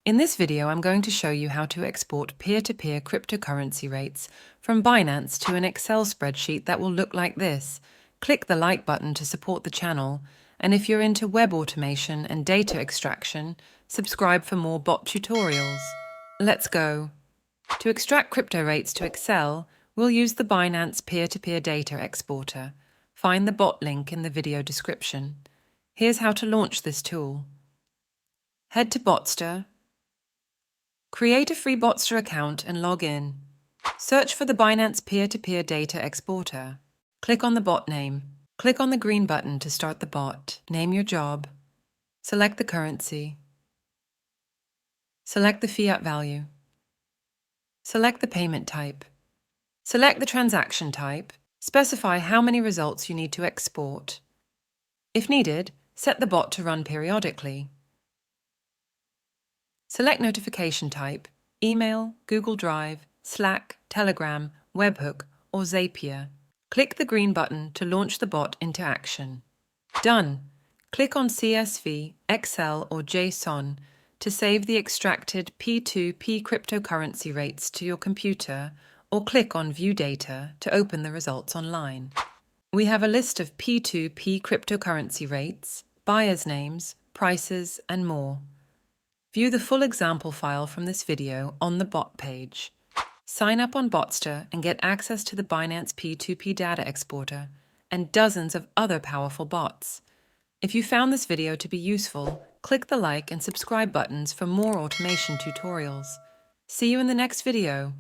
In this video, I'm going to show you how to export peer-to-peer cryptocurrency rates from Binance to an Excel spreadsheet that will look like this. Click the like button to support the channel, and if you're into web automation and data extraction, subscribe for more bot tutorials. Let's go. To extract crypto rates to Excel, we'll use the Binance peer-to-peer data exporter. Find the bot link in the video description. Here's how to launch this tool. Head to Botster. Create a free Botster account and log in. Search for the Binance peer-to-peer data exporter. Click on the bot name. Click on the green button to start the bot. Name your job. Select the currency. Select the fiat value. Select the payment type. Select the transaction type. Specify how many results you need to export. If needed, set the bot to run periodically. Select notification type, email, Google Drive, Slack, Telegram, Webhook, or Zapier. Click the green button to launch the bot into action. Done. Click on CSV, Excel, or JSON to save the extracted P2P cryptocurrency rates to your computer, or click on View Data to open the results online. We have a list of P2P cryptocurrency rates, buyers' names, prices, and more. View the full example file from this video on the bot page. Sign up on Botster and get access to the Binance P2P data exporter and dozens of other powerful bots. If you found this video to be useful, click the like and subscribe buttons for more automation tutorials. See you in the next video.